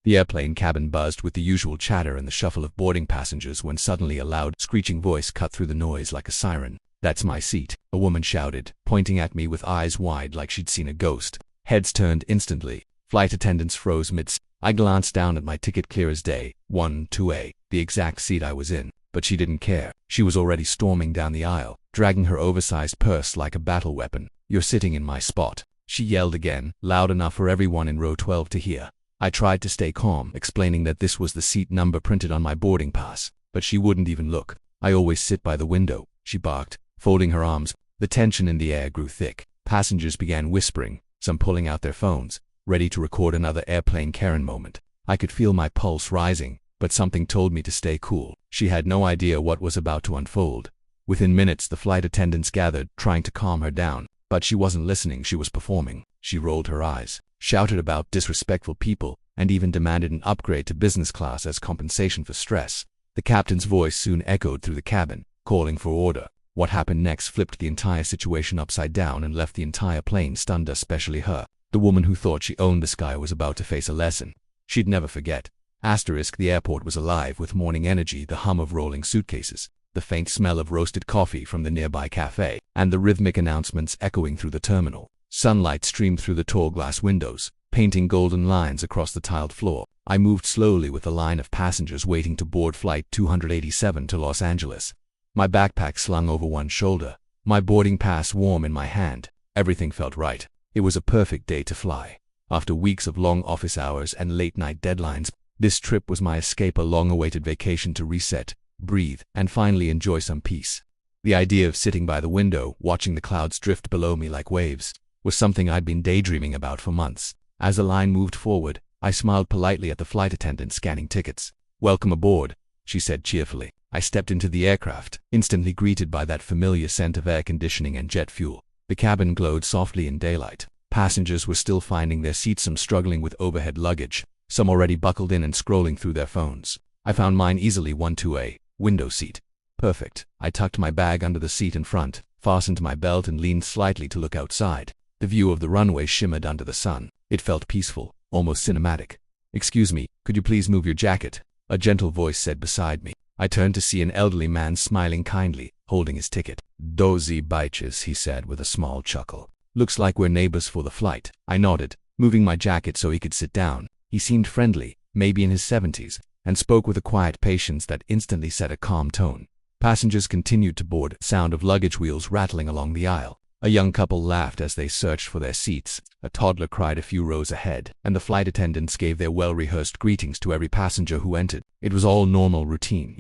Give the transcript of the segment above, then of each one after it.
The airplane cabin buzzed with the usual chatter and the shuffle of boarding passengers when suddenly a loud, screeching voice cut through the noise like a siren. "That's my seat," a woman shouted, pointing at me with eyes wide like she'd seen a ghost. Heads turned instantly. Flight attendants froze mid. I glanced down at my ticket, clear as day, 1-2A, the exact seat I was in. But she didn't care. She was already storming down the aisle, dragging her oversized purse like a battle weapon. "You're sitting in my spot," she yelled again, loud enough for everyone in row 12 to hear. I tried to stay calm, explaining that this was the seat number printed on my boarding pass, but she wouldn't even look. "I always sit by the window," she barked, folding her arms. The tension in the air grew thick. Passengers began whispering, some pulling out their phones, ready to record another airplane Karen moment. I could feel my pulse rising, but something told me to stay cool. She had no idea what was about to unfold. Within minutes, the flight attendants gathered, trying to calm her down. But she wasn't listening, she was performing. She rolled her eyes, shouted about disrespectful people, and even demanded an upgrade to business class as compensation for stress. The captain's voice soon echoed through the cabin, calling for order. What happened next flipped the entire situation upside down and left the entire plane stunned, especially her. The woman who thought she owned the sky was about to face a lesson she'd never forget. The airport was alive with morning energy, the hum of rolling suitcases, the faint smell of roasted coffee from the nearby cafe, and the rhythmic announcements echoing through the terminal. Sunlight streamed through the tall glass windows, painting golden lines across the tiled floor. I moved slowly with the line of passengers waiting to board Flight 287 to Los Angeles. My backpack slung over one shoulder, my boarding pass warm in my hand. Everything felt right. It was a perfect day to fly. After weeks of long office hours and late-night deadlines, this trip was my escape, a long-awaited vacation to reset, breathe, and finally enjoy some peace. The idea of sitting by the window, watching the clouds drift below me like waves, was something I'd been daydreaming about for months. As the line moved forward, I smiled politely at the flight attendant scanning tickets. "Welcome aboard," she said cheerfully. I stepped into the aircraft, instantly greeted by that familiar scent of air conditioning and jet fuel. The cabin glowed softly in daylight. Passengers were still finding their seats, some struggling with overhead luggage, some already buckled in and scrolling through their phones. I found mine easily, 1-2A, window seat. Perfect. I tucked my bag under the seat in front, fastened my belt and leaned slightly to look outside. The view of the runway shimmered under the sun. It felt peaceful, almost cinematic. "Excuse me, could you please move your jacket?" a gentle voice said beside me. I turned to see an elderly man smiling kindly, holding his ticket. "Dozy bitches," he said with a small chuckle. "Looks like we're neighbors for the flight." I nodded, moving my jacket so he could sit down. He seemed friendly, maybe in his 70s, and spoke with a quiet patience that instantly set a calm tone. Passengers continued to board, sound of luggage wheels rattling along the aisle. A young couple laughed as they searched for their seats. A toddler cried a few rows ahead, and the flight attendants gave their well-rehearsed greetings to every passenger who entered. It was all normal routine.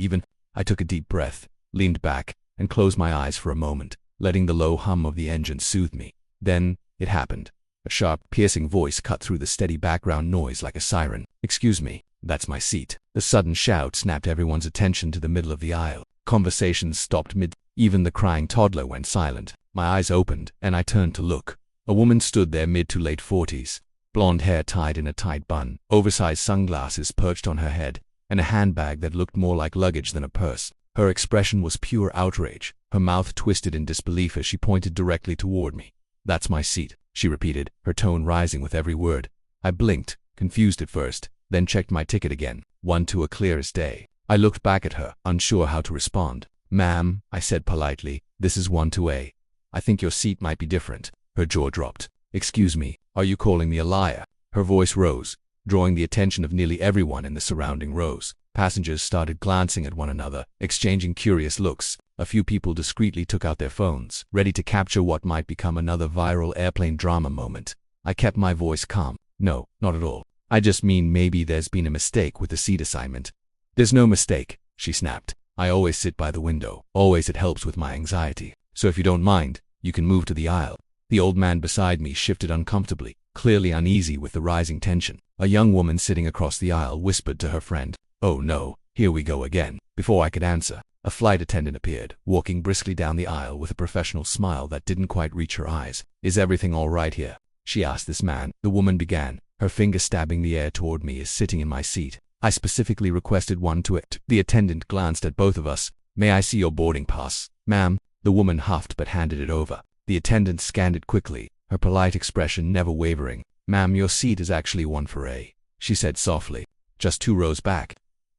I took a deep breath, leaned back, and closed my eyes for a moment, letting the low hum of the engine soothe me. Then, it happened. A sharp, piercing voice cut through the steady background noise like a siren. "Excuse me, that's my seat." The sudden shout snapped everyone's attention to the middle of the aisle. Conversations stopped mid. Even the crying toddler went silent. My eyes opened, and I turned to look. A woman stood there, mid to late 40s, blonde hair tied in a tight bun, oversized sunglasses perched on her head, and a handbag that looked more like luggage than a purse. Her expression was pure outrage, her mouth twisted in disbelief as she pointed directly toward me. "That's my seat," she repeated, her tone rising with every word. I blinked, confused at first, then checked my ticket again, 1-2A clear as day. I looked back at her, unsure how to respond. "Ma'am," I said politely, "this is 1-2A. I think your seat might be different." Her jaw dropped. "Excuse me, are you calling me a liar?" Her voice rose, drawing the attention of nearly everyone in the surrounding rows. Passengers started glancing at one another, exchanging curious looks. A few people discreetly took out their phones, ready to capture what might become another viral airplane drama moment. I kept my voice calm. "No, not at all. I just mean maybe there's been a mistake with the seat assignment." "There's no mistake," she snapped. "I always sit by the window. Always, it helps with my anxiety. So if you don't mind, you can move to the aisle." The old man beside me shifted uncomfortably, clearly uneasy with the rising tension. A young woman sitting across the aisle whispered to her friend, "Oh no, here we go again." Before I could answer, a flight attendant appeared, walking briskly down the aisle with a professional smile that didn't quite reach her eyes. "Is everything all right here?" she asked this man. The woman began, her finger stabbing the air toward me as sitting in my seat. "I specifically requested 1-2A." The attendant glanced at both of us. "May I see your boarding pass?" "Ma'am." The woman huffed but handed it over. The attendant scanned it quickly, her polite expression never wavering. "Ma'am, your seat is actually 1-4A," she said softly. just 2 rows back.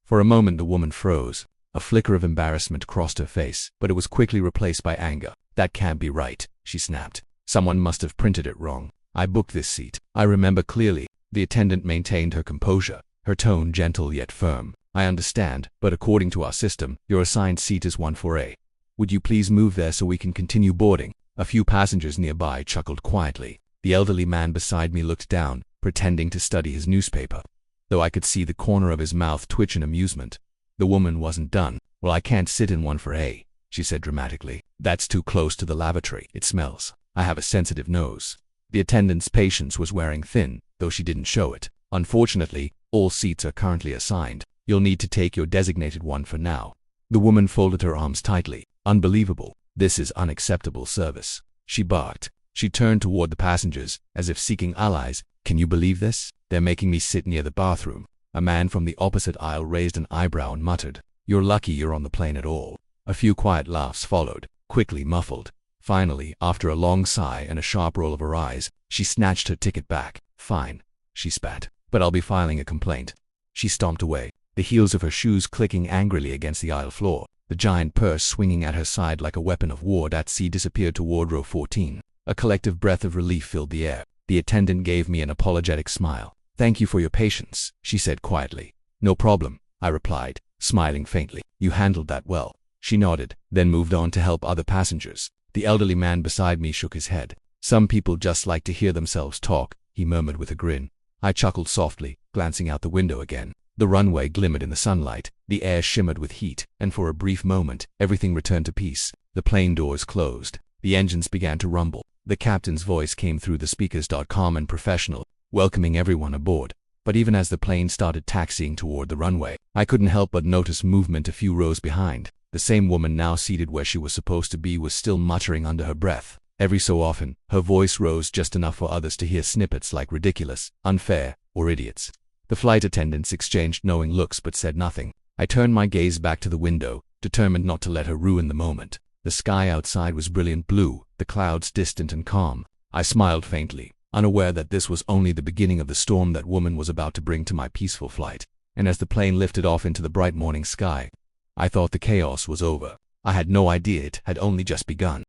For a moment the woman froze. A flicker of embarrassment crossed her face, but it was quickly replaced by anger. That can't be right, she snapped. Someone must have printed it wrong. I booked this seat. I remember clearly. The attendant maintained her composure, her tone gentle yet firm. I understand, but according to our system, your assigned seat is 14A. Would you please move there so we can continue boarding? A few passengers nearby chuckled quietly. The elderly man beside me looked down, pretending to study his newspaper, though I could see the corner of his mouth twitch in amusement. The woman wasn't done. Well, I can't sit in 14A, she said dramatically. That's too close to the lavatory. It smells. I have a sensitive nose. The attendant's patience was wearing thin, though she didn't show it. Unfortunately, all seats are currently assigned. You'll need to take your designated one for now. The woman folded her arms tightly. Unbelievable. This is unacceptable service. She barked. She turned toward the passengers, as if seeking allies. Can you believe this? They're making me sit near the bathroom. A man from the opposite aisle raised an eyebrow and muttered, "You're lucky you're on the plane at all." A few quiet laughs followed, quickly muffled. Finally, after a long sigh and a sharp roll of her eyes, she snatched her ticket back. "Fine," she spat, "but I'll be filing a complaint." She stomped away, the heels of her shoes clicking angrily against the aisle floor. The giant purse swinging at her side like a weapon of war. That sea disappeared toward row 14. A collective breath of relief filled the air. The attendant gave me an apologetic smile. "Thank you for your patience," she said quietly. "No problem," I replied, smiling faintly. "You handled that well." She nodded, then moved on to help other passengers. The elderly man beside me shook his head. "Some people just like to hear themselves talk," he murmured with a grin. I chuckled softly, glancing out the window again. The runway glimmered in the sunlight, the air shimmered with heat, and for a brief moment, everything returned to peace. The plane doors closed. The engines began to rumble. The captain's voice came through the speakers, calm and professional, welcoming everyone aboard. But even as the plane started taxiing toward the runway, I couldn't help but notice movement a few rows behind. The same woman now seated where she was supposed to be was still muttering under her breath. Every so often, her voice rose just enough for others to hear snippets like ridiculous, unfair, or idiots. The flight attendants exchanged knowing looks but said nothing. I turned my gaze back to the window, determined not to let her ruin the moment. The sky outside was brilliant blue, the clouds distant and calm. I smiled faintly, unaware that this was only the beginning of the storm that woman was about to bring to my peaceful flight. And as the plane lifted off into the bright morning sky, I thought the chaos was over. I had no idea it had only just begun.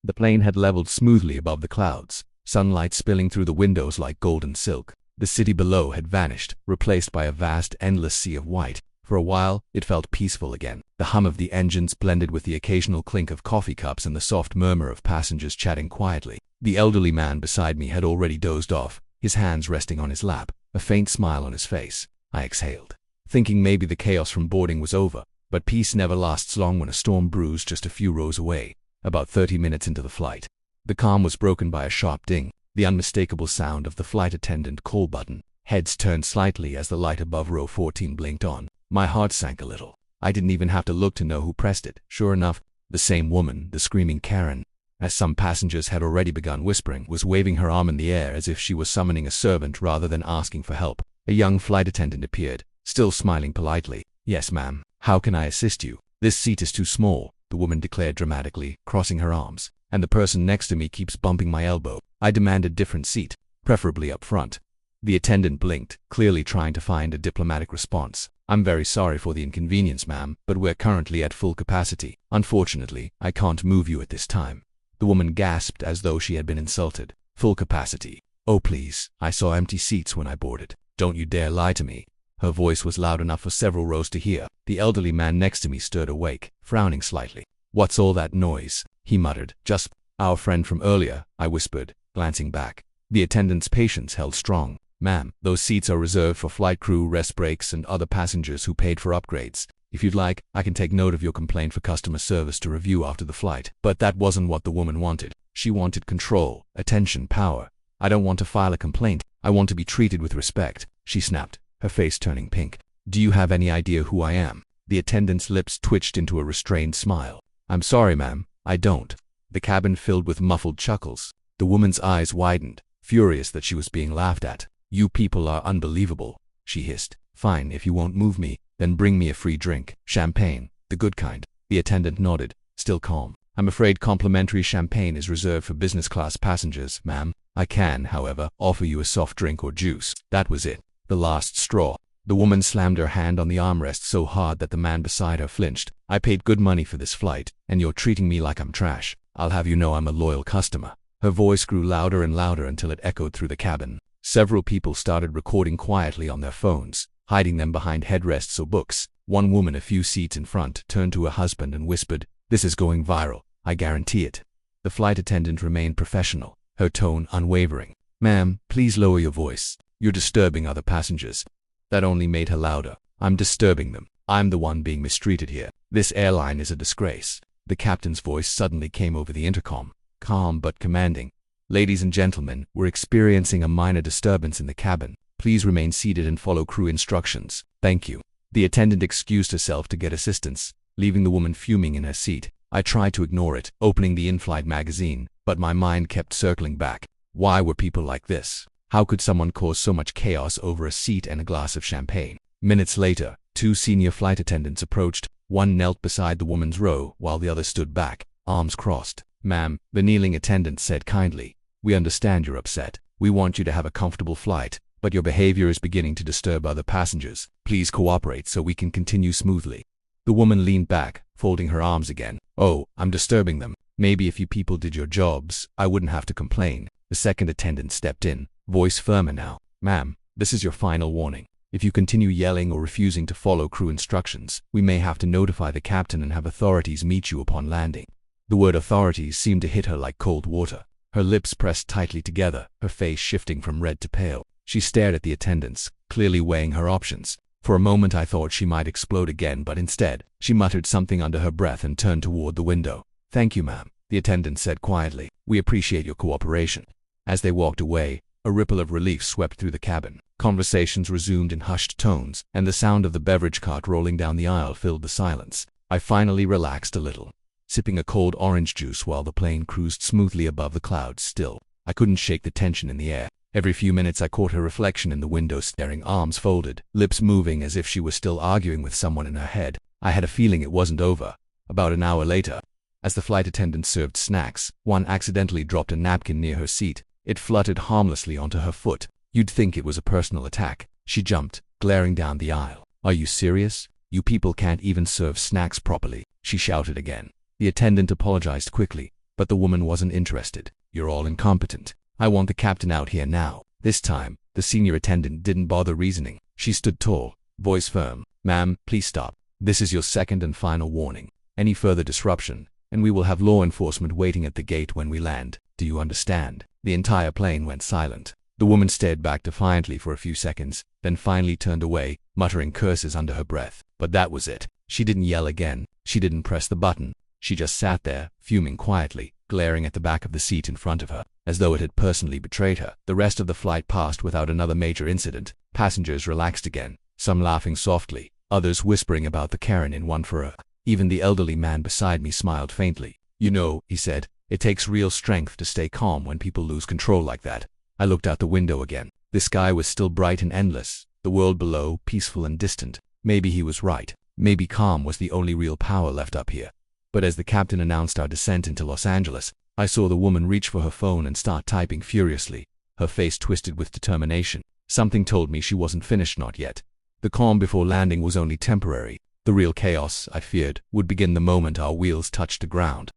The plane had leveled smoothly above the clouds, sunlight spilling through the windows like golden silk. The city below had vanished, replaced by a vast, endless sea of white. For a while, it felt peaceful again. The hum of the engines blended with the occasional clink of coffee cups and the soft murmur of passengers chatting quietly. The elderly man beside me had already dozed off, his hands resting on his lap, a faint smile on his face. I exhaled, thinking maybe the chaos from boarding was over. But peace never lasts long when a storm brews just a few rows away. About 30 minutes into the flight, the calm was broken by a sharp ding, the unmistakable sound of the flight attendant call button. Heads turned slightly as the light above row 14 blinked on. My heart sank a little. I didn't even have to look to know who pressed it. Sure enough, the same woman, the screaming Karen, as some passengers had already begun whispering, was waving her arm in the air as if she was summoning a servant rather than asking for help. A young flight attendant appeared, still smiling politely. "Yes, ma'am. How can I assist you?" "This seat is too small," the woman declared dramatically, crossing her arms, "and the person next to me keeps bumping my elbow. I demand a different seat, preferably up front." The attendant blinked, clearly trying to find a diplomatic response. "I'm very sorry for the inconvenience, ma'am, but we're currently at full capacity. Unfortunately, I can't move you at this time." The woman gasped as though she had been insulted. "Full capacity? Oh please, I saw empty seats when I boarded. Don't you dare lie to me." Her voice was loud enough for several rows to hear. The elderly man next to me stirred awake, frowning slightly. "What's all that noise?" he muttered. "Just our friend from earlier," I whispered, glancing back. The attendant's patience held strong. "Ma'am, those seats are reserved for flight crew, rest breaks, and other passengers who paid for upgrades. If you'd like, I can take note of your complaint for customer service to review after the flight." But that wasn't what the woman wanted. She wanted control, attention, power. "I don't want to file a complaint. I want to be treated with respect," she snapped, her face turning pink. "Do you have any idea who I am?" The attendant's lips twitched into a restrained smile. "I'm sorry, ma'am, I don't." The cabin filled with muffled chuckles. The woman's eyes widened, furious that she was being laughed at. "You people are unbelievable," she hissed. "Fine, if you won't move me, then bring me a free drink. Champagne, the good kind." The attendant nodded, still calm. "I'm afraid complimentary champagne is reserved for business class passengers, ma'am. I can, however, offer you a soft drink or juice." That was it. The last straw. The woman slammed her hand on the armrest so hard that the man beside her flinched. I paid good money for this flight, and you're treating me like I'm trash. I'll have you know I'm a loyal customer. Her voice grew louder and louder until it echoed through the cabin. Several people started recording quietly on their phones, hiding them behind headrests or books. One woman a few seats in front turned to her husband and whispered, "This is going viral. I guarantee it." The flight attendant remained professional, her tone unwavering. "Ma'am, please lower your voice. You're disturbing other passengers." That only made her louder. "I'm disturbing them. I'm the one being mistreated here. This airline is a disgrace." The captain's voice suddenly came over the intercom, calm but commanding. "Ladies and gentlemen, we're experiencing a minor disturbance in the cabin. Please remain seated and follow crew instructions. Thank you." The attendant excused herself to get assistance, leaving the woman fuming in her seat. I tried to ignore it, opening the in-flight magazine, but my mind kept circling back. Why were people like this? How could someone cause so much chaos over a seat and a glass of champagne? Minutes later, two senior flight attendants approached. One knelt beside the woman's row, while the other stood back, arms crossed. "Ma'am," the kneeling attendant said kindly, "we understand you're upset. We want you to have a comfortable flight, but your behavior is beginning to disturb other passengers. Please cooperate so we can continue smoothly." The woman leaned back, folding her arms again. "Oh, I'm disturbing them. Maybe if you people did your jobs, I wouldn't have to complain." The second attendant stepped in, voice firmer now. "Ma'am, this is your final warning. If you continue yelling or refusing to follow crew instructions, we may have to notify the captain and have authorities meet you upon landing." The word authorities seemed to hit her like cold water. Her lips pressed tightly together, her face shifting from red to pale. She stared at the attendants, clearly weighing her options. For a moment I thought she might explode again, but instead, she muttered something under her breath and turned toward the window. "Thank you, ma'am," the attendant said quietly. "We appreciate your cooperation." As they walked away, a ripple of relief swept through the cabin. Conversations resumed in hushed tones, and the sound of the beverage cart rolling down the aisle filled the silence. I finally relaxed a little, sipping a cold orange juice while the plane cruised smoothly above the clouds. Still, I couldn't shake the tension in the air. Every few minutes I caught her reflection in the window, staring, arms folded, lips moving as if she was still arguing with someone in her head. I had a feeling it wasn't over. About an hour later, as the flight attendant served snacks, one accidentally dropped a napkin near her seat. It fluttered harmlessly onto her foot. You'd think it was a personal attack. She jumped, glaring down the aisle. "Are you serious? You people can't even serve snacks properly," she shouted again. The attendant apologized quickly, but the woman wasn't interested. "You're all incompetent. I want the captain out here now." This time, the senior attendant didn't bother reasoning. She stood tall, voice firm. "Ma'am, please stop. This is your second and final warning. Any further disruption, and we will have law enforcement waiting at the gate when we land. Do you understand?" The entire plane went silent. The woman stared back defiantly for a few seconds, then finally turned away, muttering curses under her breath. But that was it. She didn't yell again. She didn't press the button. She just sat there, fuming quietly, glaring at the back of the seat in front of her, as though it had personally betrayed her. The rest of the flight passed without another major incident. Passengers relaxed again, some laughing softly, others whispering about the Karen in one for a. Even the elderly man beside me smiled faintly. "You know," he said, "it takes real strength to stay calm when people lose control like that." I looked out the window again. The sky was still bright and endless, the world below peaceful and distant. Maybe he was right. Maybe calm was the only real power left up here. But as the captain announced our descent into Los Angeles, I saw the woman reach for her phone and start typing furiously, her face twisted with determination. Something told me she wasn't finished, not yet. The calm before landing was only temporary. The real chaos, I feared, would begin the moment our wheels touched the ground.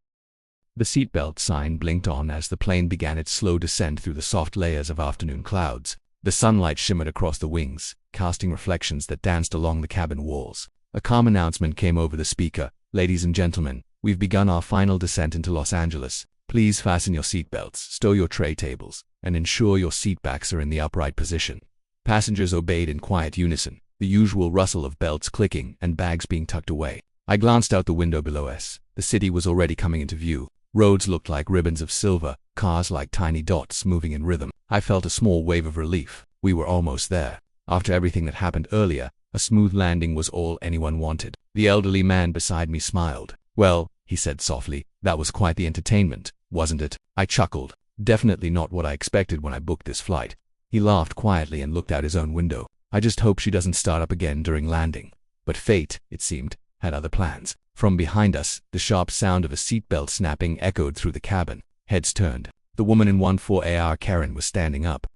The seatbelt sign blinked on as the plane began its slow descent through the soft layers of afternoon clouds. The sunlight shimmered across the wings, casting reflections that danced along the cabin walls. A calm announcement came over the speaker. "Ladies and gentlemen, we've begun our final descent into Los Angeles. Please fasten your seatbelts, stow your tray tables, and ensure your seatbacks are in the upright position." Passengers obeyed in quiet unison, the usual rustle of belts clicking and bags being tucked away. I glanced out the window below us. The city was already coming into view. Roads looked like ribbons of silver, cars like tiny dots moving in rhythm. I felt a small wave of relief. We were almost there. After everything that happened earlier, a smooth landing was all anyone wanted. The elderly man beside me smiled. "Well," he said softly, "that was quite the entertainment, wasn't it?" I chuckled. Definitely not what I expected when I booked this flight. He laughed quietly and looked out his own window. "I just hope she doesn't start up again during landing." But fate, it seemed, had other plans. From behind us, the sharp sound of a seatbelt snapping echoed through the cabin. Heads turned. The woman in 14AR Karen was standing up,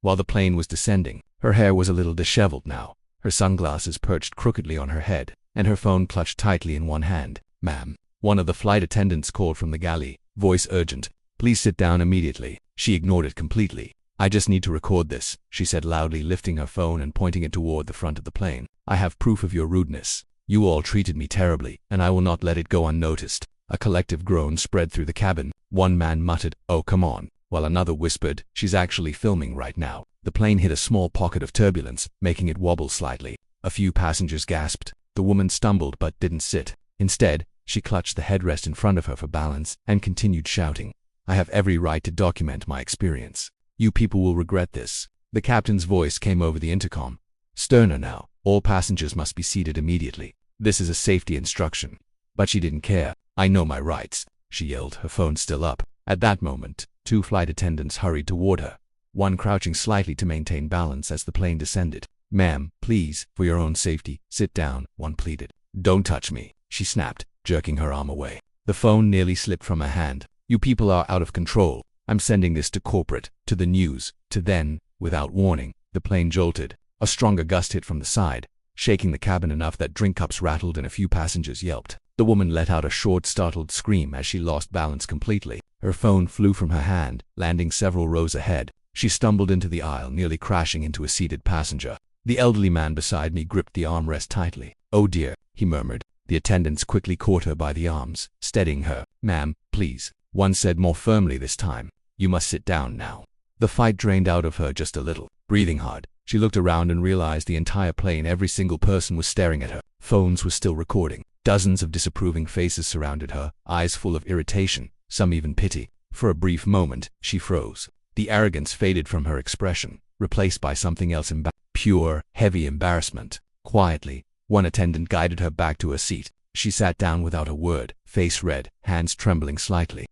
while the plane was descending. Her hair was a little disheveled now, her sunglasses perched crookedly on her head, and her phone clutched tightly in one hand. "Ma'am," one of the flight attendants called from the galley, voice urgent. "Please sit down immediately." She ignored it completely. "I just need to record this," she said loudly, lifting her phone and pointing it toward the front of the plane. "I have proof of your rudeness. You all treated me terribly, and I will not let it go unnoticed." A collective groan spread through the cabin. One man muttered, "Oh, come on," while another whispered, "She's actually filming right now." The plane hit a small pocket of turbulence, making it wobble slightly. A few passengers gasped. The woman stumbled but didn't sit. Instead, she clutched the headrest in front of her for balance and continued shouting, "I have every right to document my experience. You people will regret this." The captain's voice came over the intercom. "Sterner now. All passengers must be seated immediately. This is a safety instruction." But she didn't care. "I know my rights," she yelled, her phone still up. At that moment, two flight attendants hurried toward her, one crouching slightly to maintain balance as the plane descended. "Ma'am, please, for your own safety, sit down," one pleaded. "Don't touch me," she snapped, jerking her arm away. The phone nearly slipped from her hand. "You people are out of control. I'm sending this to corporate, to the news, to then." Without warning, the plane jolted. A stronger gust hit from the side, shaking the cabin enough that drink cups rattled and a few passengers yelped. The woman let out a short, startled scream as she lost balance completely. Her phone flew from her hand, landing several rows ahead. She stumbled into the aisle, nearly crashing into a seated passenger. The elderly man beside me gripped the armrest tightly. "Oh dear," he murmured. The attendants quickly caught her by the arms, steadying her. "Ma'am, please," one said more firmly this time. "You must sit down now." The fight drained out of her just a little. Breathing hard, she looked around and realized the entire plane, every single person was staring at her. Phones were still recording. Dozens of disapproving faces surrounded her, eyes full of irritation, some even pity. For a brief moment, she froze. The arrogance faded from her expression, replaced by something else, pure, heavy embarrassment. Quietly, one attendant guided her back to her seat. She sat down without a word, face red, hands trembling slightly.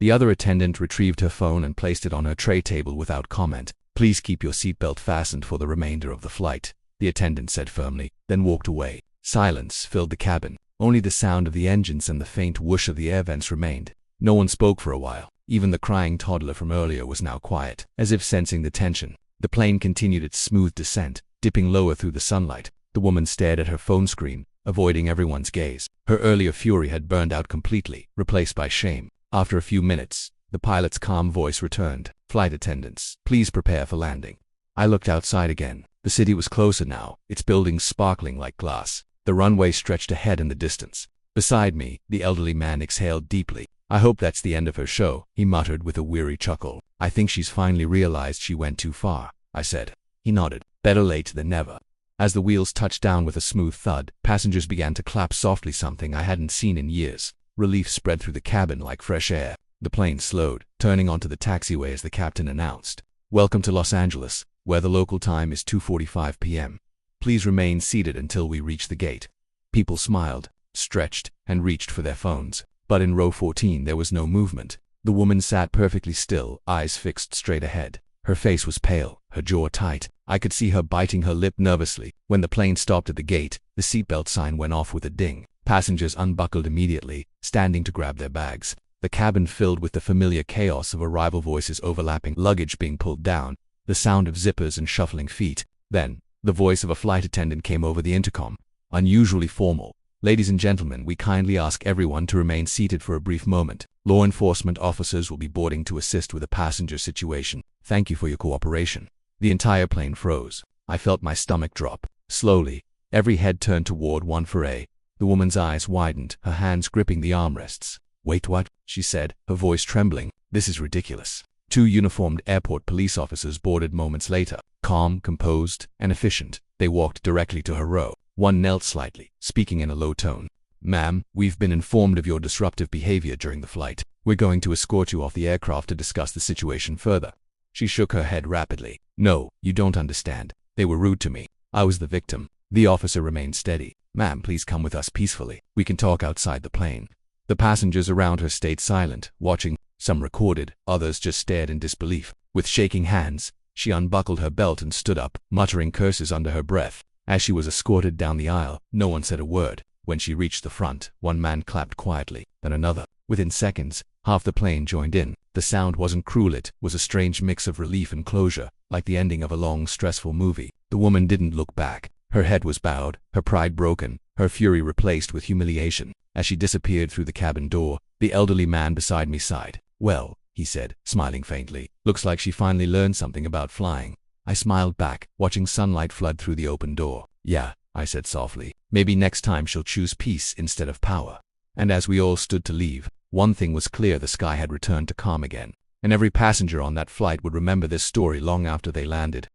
The other attendant retrieved her phone and placed it on her tray table without comment. "Please keep your seatbelt fastened for the remainder of the flight," the attendant said firmly, then walked away. Silence filled the cabin. Only the sound of the engines and the faint whoosh of the air vents remained. No one spoke for a while. Even the crying toddler from earlier was now quiet, as if sensing the tension. The plane continued its smooth descent, dipping lower through the sunlight. The woman stared at her phone screen, avoiding everyone's gaze. Her earlier fury had burned out completely, replaced by shame. After a few minutes, the pilot's calm voice returned. "Flight attendants, please prepare for landing." I looked outside again. The city was closer now, its buildings sparkling like glass. The runway stretched ahead in the distance. Beside me, the elderly man exhaled deeply. "I hope that's the end of her show," he muttered with a weary chuckle. "I think she's finally realized she went too far," I said. He nodded. "Better late than never." As the wheels touched down with a smooth thud, passengers began to clap softly, something I hadn't seen in years. Relief spread through the cabin like fresh air. The plane slowed, turning onto the taxiway as the captain announced, "Welcome to Los Angeles, where the local time is 2:45 p.m. Please remain seated until we reach the gate." People smiled, stretched, and reached for their phones. But in row 14 there was no movement. The woman sat perfectly still, eyes fixed straight ahead. Her face was pale, her jaw tight. I could see her biting her lip nervously. When the plane stopped at the gate, the seatbelt sign went off with a ding. Passengers unbuckled immediately, standing to grab their bags. The cabin filled with the familiar chaos of arrival voices overlapping, luggage being pulled down, the sound of zippers and shuffling feet. Then, the voice of a flight attendant came over the intercom, unusually formal. "Ladies and gentlemen, we kindly ask everyone to remain seated for a brief moment. Law enforcement officers will be boarding to assist with a passenger situation. Thank you for your cooperation." The entire plane froze. I felt my stomach drop. Slowly, every head turned toward one for A. The woman's eyes widened, her hands gripping the armrests. "Wait, what?" she said, her voice trembling. "This is ridiculous." Two uniformed airport police officers boarded moments later. Calm, composed, and efficient, they walked directly to her row. One knelt slightly, speaking in a low tone. "Ma'am, we've been informed of your disruptive behavior during the flight. We're going to escort you off the aircraft to discuss the situation further." She shook her head rapidly. "No, you don't understand. They were rude to me. I was the victim." The officer remained steady. "Ma'am, please come with us peacefully. We can talk outside the plane." The passengers around her stayed silent, watching. Some recorded, others just stared in disbelief. With shaking hands, she unbuckled her belt and stood up, muttering curses under her breath. As she was escorted down the aisle, no one said a word. When she reached the front, one man clapped quietly, then another. Within seconds, half the plane joined in. The sound wasn't cruel, it was a strange mix of relief and closure, like the ending of a long, stressful movie. The woman didn't look back. Her head was bowed, her pride broken, her fury replaced with humiliation. As she disappeared through the cabin door, the elderly man beside me sighed. "Well," he said, smiling faintly, "looks like she finally learned something about flying." I smiled back, watching sunlight flood through the open door. "Yeah," I said softly, "maybe next time she'll choose peace instead of power." And as we all stood to leave, one thing was clear: the sky had returned to calm again, and every passenger on that flight would remember this story long after they landed.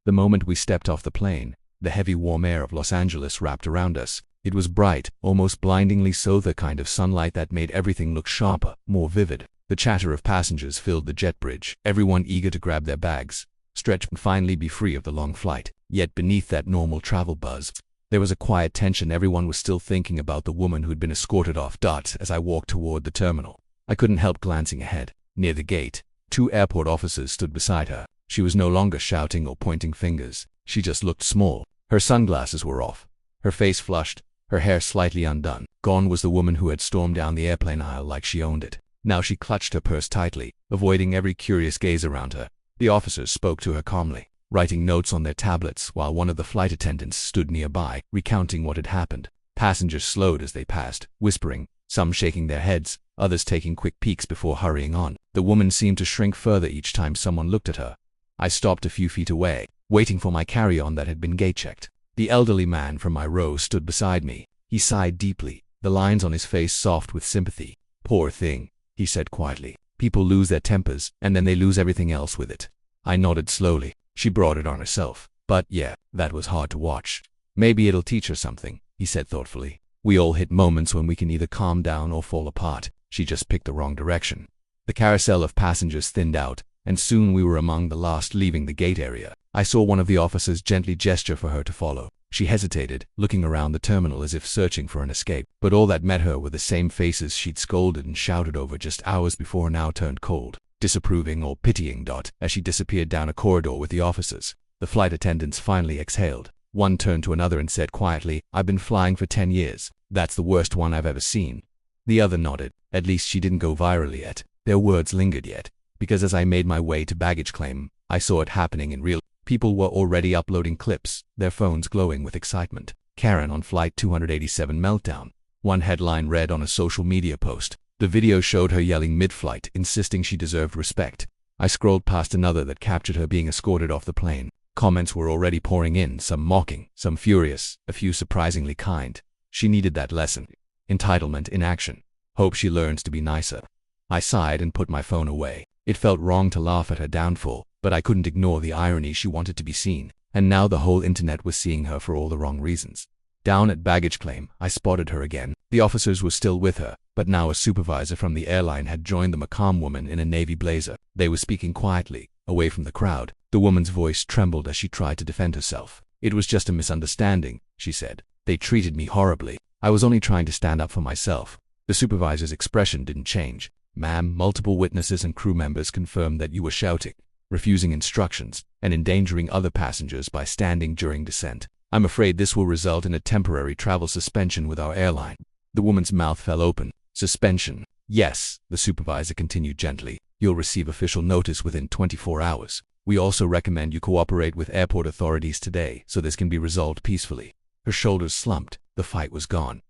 The moment we stepped off the plane, the heavy warm air of Los Angeles wrapped around us. It was bright, almost blindingly so, the kind of sunlight that made everything look sharper, more vivid. The chatter of passengers filled the jet bridge, everyone eager to grab their bags, stretch and finally be free of the long flight. Yet beneath that normal travel buzz, there was a quiet tension. Everyone was still thinking about the woman who'd been escorted off. As I walked toward the terminal, I couldn't help glancing ahead. Near the gate, 2 airport officers stood beside her. She was no longer shouting or pointing fingers. She just looked small. Her sunglasses were off, her face flushed, her hair slightly undone. Gone was the woman who had stormed down the airplane aisle like she owned it. Now she clutched her purse tightly, avoiding every curious gaze around her. The officers spoke to her calmly, writing notes on their tablets, while one of the flight attendants stood nearby, recounting what had happened. Passengers slowed as they passed, whispering, some shaking their heads, others taking quick peeks before hurrying on. The woman seemed to shrink further each time someone looked at her. I stopped a few feet away, waiting for my carry-on that had been gate-checked. The elderly man from my row stood beside me. He sighed deeply, the lines on his face soft with sympathy. "Poor thing," he said quietly. "People lose their tempers, and then they lose everything else with it." I nodded slowly. She brought it on herself. But yeah, that was hard to watch. "Maybe it'll teach her something," he said thoughtfully. "We all hit moments when we can either calm down or fall apart. She just picked the wrong direction." The carousel of passengers thinned out, and soon we were among the last leaving the gate area. I saw one of the officers gently gesture for her to follow. She hesitated, looking around the terminal as if searching for an escape. But all that met her were the same faces she'd scolded and shouted over just hours before, now turned cold, disapproving or pitying. As she disappeared down a corridor with the officers, the flight attendants finally exhaled. One turned to another and said quietly, "I've been flying for 10 years. That's the worst one I've ever seen." The other nodded. At least she didn't go viral yet. Their words lingered yet, because as I made my way to baggage claim, I saw it happening in real. People were already uploading clips, their phones glowing with excitement. "Karen on flight 287 meltdown," one headline read on a social media post. The video showed her yelling mid-flight, insisting she deserved respect. I scrolled past another that captured her being escorted off the plane. Comments were already pouring in, some mocking, some furious, a few surprisingly kind. She needed that lesson. Entitlement in action. Hope she learns to be nicer. I sighed and put my phone away. It felt wrong to laugh at her downfall, but I couldn't ignore the irony. She wanted to be seen, and now the whole internet was seeing her for all the wrong reasons. Down at baggage claim, I spotted her again. The officers were still with her, but now a supervisor from the airline had joined them, a calm woman in a navy blazer. They were speaking quietly, away from the crowd. The woman's voice trembled as she tried to defend herself. "It was just a misunderstanding," she said. "They treated me horribly. I was only trying to stand up for myself." The supervisor's expression didn't change. "Ma'am, multiple witnesses and crew members confirmed that you were shouting, refusing instructions, and endangering other passengers by standing during descent. I'm afraid this will result in a temporary travel suspension with our airline." The woman's mouth fell open. "Suspension?" "Yes," the supervisor continued gently. "You'll receive official notice within 24 hours. We also recommend you cooperate with airport authorities today so this can be resolved peacefully." Her shoulders slumped. The fight was gone.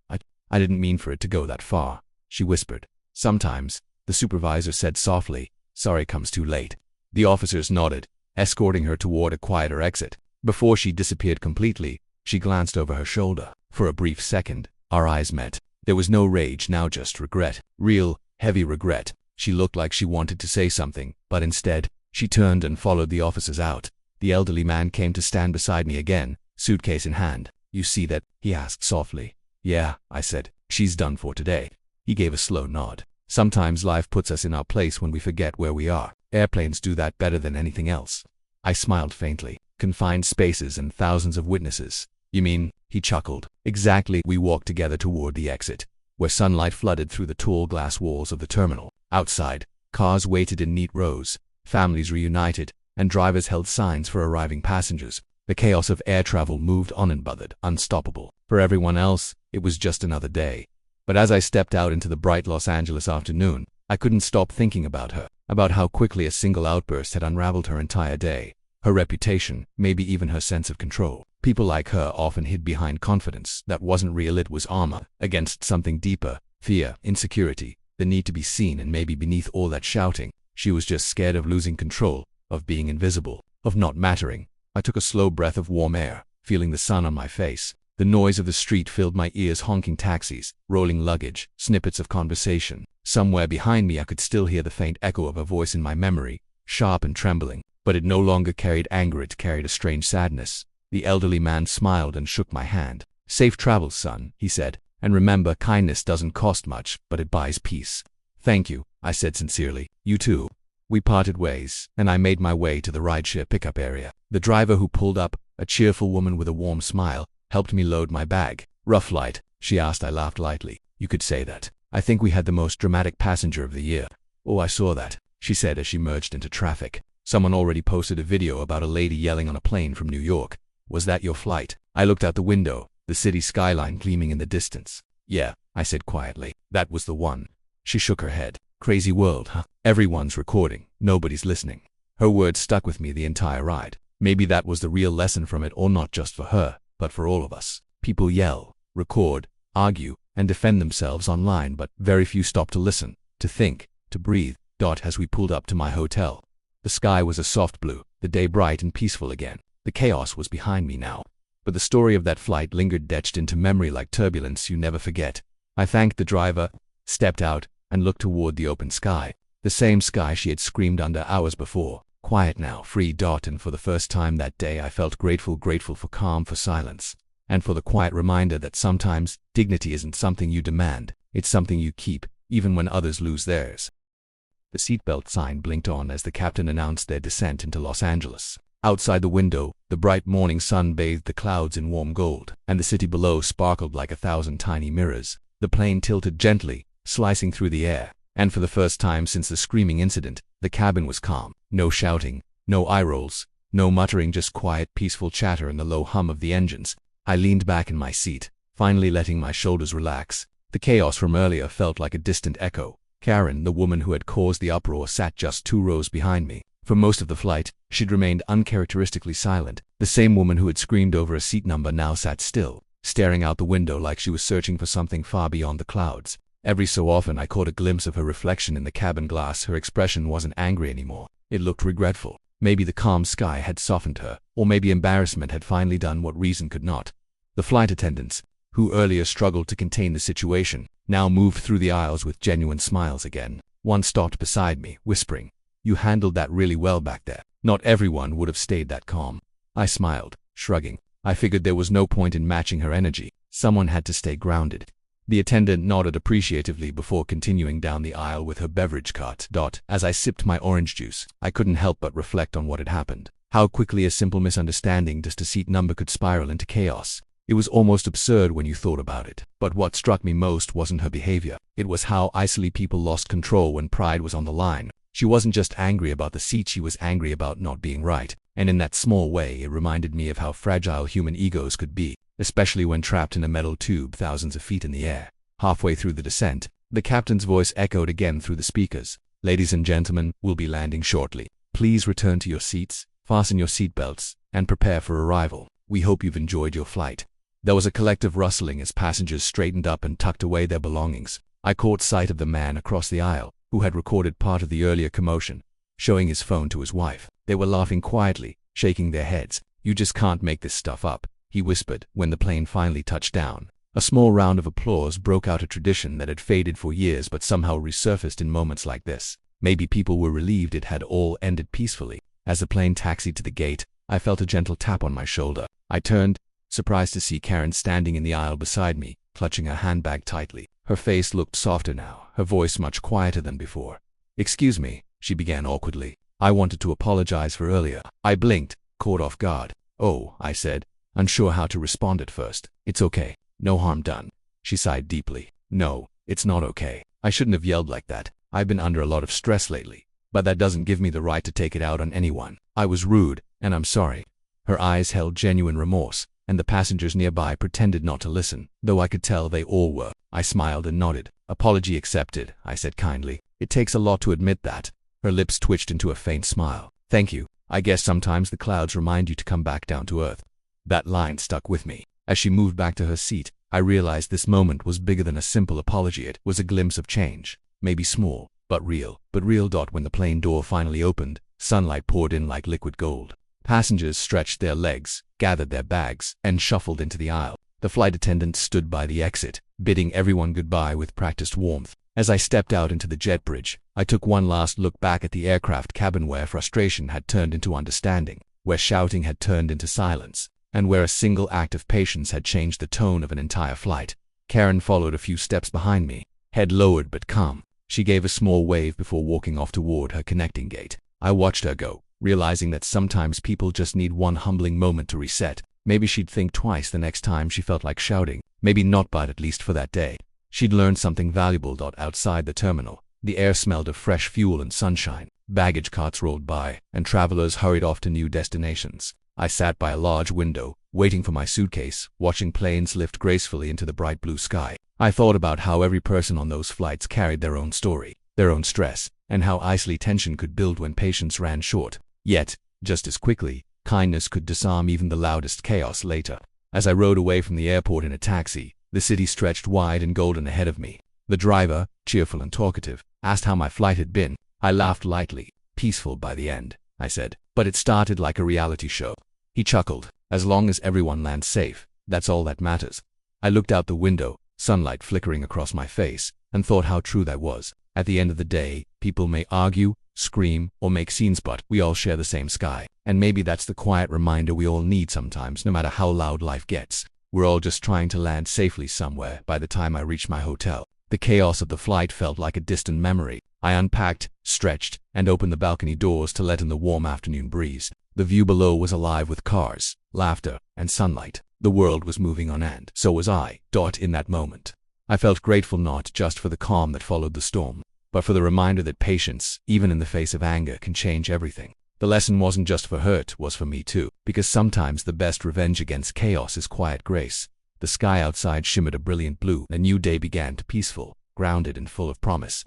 I didn't mean for it to go that far," she whispered. "Sometimes," the supervisor said softly, "sorry comes too late." The officers nodded, escorting her toward a quieter exit. Before she disappeared completely, she glanced over her shoulder. For a brief second, our eyes met. There was no rage, now just regret. Real, heavy regret. She looked like she wanted to say something, but instead, she turned and followed the officers out. The elderly man came to stand beside me again, suitcase in hand. "You see that?" he asked softly. "Yeah," I said. "She's done for today." He gave a slow nod. "Sometimes life puts us in our place when we forget where we are. Airplanes do that better than anything else." I smiled faintly. "Confined spaces and thousands of witnesses. You mean?" He chuckled. "Exactly." We walked together toward the exit, where sunlight flooded through the tall glass walls of the terminal. Outside, cars waited in neat rows, families reunited, and drivers held signs for arriving passengers. The chaos of air travel moved on and buzzed, unstoppable. For everyone else, it was just another day. But as I stepped out into the bright Los Angeles afternoon, I couldn't stop thinking about her. about how quickly a single outburst had unraveled her entire day, her reputation, maybe even her sense of control. People like her often hid behind confidence that wasn't real. It was armor against something deeper: fear, insecurity, the need to be seen. And maybe beneath all that shouting, she was just scared of losing control, of being invisible, of not mattering. I took a slow breath of warm air, feeling the sun on my face. The noise of the street filled my ears: honking taxis, rolling luggage, snippets of conversation. Somewhere behind me I could still hear the faint echo of a voice in my memory, sharp and trembling, but it no longer carried anger, it carried a strange sadness. The elderly man smiled and shook my hand. "Safe travels, son," he said, "and remember, kindness doesn't cost much, but it buys peace." "Thank you," I said sincerely. "You too." We parted ways, and I made my way to the rideshare pickup area. The driver who pulled up, a cheerful woman with a warm smile, helped me load my bag. "Rough flight?" she asked. I laughed lightly. "You could say that. I think we had the most dramatic passenger of the year." "Oh, I saw that," she said as she merged into traffic. "Someone already posted a video about a lady yelling on a plane from New York. Was that your flight?" I looked out the window, the city skyline gleaming in the distance. "Yeah," I said quietly. "That was the one." She shook her head. "Crazy world, huh? Everyone's recording. Nobody's listening." Her words stuck with me the entire ride. Maybe that was the real lesson from it all, not just for her, but for all of us. People yell, record, argue, and defend themselves online, but very few stop to listen, to think, to breathe. As we pulled up to my hotel, the sky was a soft blue, the day bright and peaceful again. The chaos was behind me now, but the story of that flight lingered, etched into memory like turbulence you never forget. I thanked the driver, stepped out, and looked toward the open sky, the same sky she had screamed under hours before. Quiet now, free. And for the first time that day I felt grateful for calm, for silence, and for the quiet reminder that sometimes dignity isn't something you demand, it's something you keep, even when others lose theirs. The seatbelt sign blinked on as the captain announced their descent into Los Angeles. Outside the window, the bright morning sun bathed the clouds in warm gold, and the city below sparkled like 1,000 tiny mirrors. The plane tilted gently, slicing through the air, and for the first time since the screaming incident, the cabin was calm. No shouting, no eye rolls, no muttering, just quiet, peaceful chatter and the low hum of the engines. I leaned back in my seat, finally letting my shoulders relax. The chaos from earlier felt like a distant echo. Karen, the woman who had caused the uproar, sat just 2 rows behind me. For most of the flight, she'd remained uncharacteristically silent. The same woman who had screamed over a seat number now sat still, staring out the window like she was searching for something far beyond the clouds. Every so often I caught a glimpse of her reflection in the cabin glass. Her expression wasn't angry anymore. It looked regretful. Maybe the calm sky had softened her, or maybe embarrassment had finally done what reason could not. The flight attendants, who earlier struggled to contain the situation, now moved through the aisles with genuine smiles again. One stopped beside me, whispering, "You handled that really well back there." Not everyone would have stayed that calm. I smiled, shrugging. I figured there was no point in matching her energy. Someone had to stay grounded. The attendant nodded appreciatively before continuing down the aisle with her beverage cart. As I sipped my orange juice, I couldn't help but reflect on what had happened. How quickly a simple misunderstanding, just a seat number, could spiral into chaos. It was almost absurd when you thought about it. But what struck me most wasn't her behavior. It was how easily people lost control when pride was on the line. She wasn't just angry about the seat, she was angry about not being right. And in that small way, it reminded me of how fragile human egos could be, especially when trapped in a metal tube thousands of feet in the air. Halfway through the descent, the captain's voice echoed again through the speakers. "Ladies and gentlemen, we'll be landing shortly. Please return to your seats, fasten your seatbelts, and prepare for arrival. We hope you've enjoyed your flight." There was a collective rustling as passengers straightened up and tucked away their belongings. I caught sight of the man across the aisle, who had recorded part of the earlier commotion, showing his phone to his wife. They were laughing quietly, shaking their heads. "You just can't make this stuff up," he whispered when the plane finally touched down. A small round of applause broke out, a tradition that had faded for years but somehow resurfaced in moments like this. Maybe people were relieved it had all ended peacefully. As the plane taxied to the gate, I felt a gentle tap on my shoulder. I turned, surprised to see Karen standing in the aisle beside me, clutching her handbag tightly. Her face looked softer now, her voice much quieter than before. "Excuse me," she began awkwardly. "I wanted to apologize for earlier." I blinked, caught off guard. "Oh," I said, unsure how to respond at first. "It's okay. No harm done." She sighed deeply. "No, it's not okay. I shouldn't have yelled like that. I've been under a lot of stress lately, but that doesn't give me the right to take it out on anyone. I was rude, and I'm sorry." Her eyes held genuine remorse, and the passengers nearby pretended not to listen, though I could tell they all were. I smiled and nodded. "Apology accepted," I said kindly. "It takes a lot to admit that." Her lips twitched into a faint smile. Thank you. I guess sometimes the clouds remind you to come back down to earth. That line stuck with me. As she moved back to her seat, I realized this moment was bigger than a simple apology. It was a glimpse of change. Maybe small, but real. When the plane door finally opened, sunlight poured in like liquid gold. Passengers stretched their legs, gathered their bags, and shuffled into the aisle. The flight attendant stood by the exit, bidding everyone goodbye with practiced warmth. As I stepped out into the jet bridge, I took one last look back at the aircraft cabin where frustration had turned into understanding, where shouting had turned into silence, and where a single act of patience had changed the tone of an entire flight. Karen followed a few steps behind me, head lowered but calm. She gave a small wave before walking off toward her connecting gate. I watched her go, realizing that sometimes people just need one humbling moment to reset. Maybe she'd think twice the next time she felt like shouting. Maybe not, but at least for that day, she'd learned something valuable. Outside the terminal, the air smelled of fresh fuel and sunshine. Baggage carts rolled by, and travelers hurried off to new destinations. I sat by a large window, waiting for my suitcase, watching planes lift gracefully into the bright blue sky. I thought about how every person on those flights carried their own story, their own stress, and how easily tension could build when patience ran short. Yet, just as quickly, kindness could disarm even the loudest chaos later. As I rode away from the airport in a taxi, the city stretched wide and golden ahead of me. The driver, cheerful and talkative, asked how my flight had been. I laughed lightly. Peaceful by the end, I said, but it started like a reality show. He chuckled. As long as everyone lands safe, that's all that matters. I looked out the window, sunlight flickering across my face, and thought how true that was. At the end of the day, people may argue, scream, or make scenes, but we all share the same sky. And maybe that's the quiet reminder we all need sometimes, no matter how loud life gets. We're all just trying to land safely somewhere. By the time I reached my hotel, the chaos of the flight felt like a distant memory. I unpacked, stretched, and opened the balcony doors to let in the warm afternoon breeze. The view below was alive with cars, laughter, and sunlight. The world was moving on, and so was I. In that moment, I felt grateful not just for the calm that followed the storm, but for the reminder that patience, even in the face of anger, can change everything. The lesson wasn't just for her, it was for me too, because sometimes the best revenge against chaos is quiet grace. The sky outside shimmered a brilliant blue. A new day began, peaceful, grounded, and full of promise.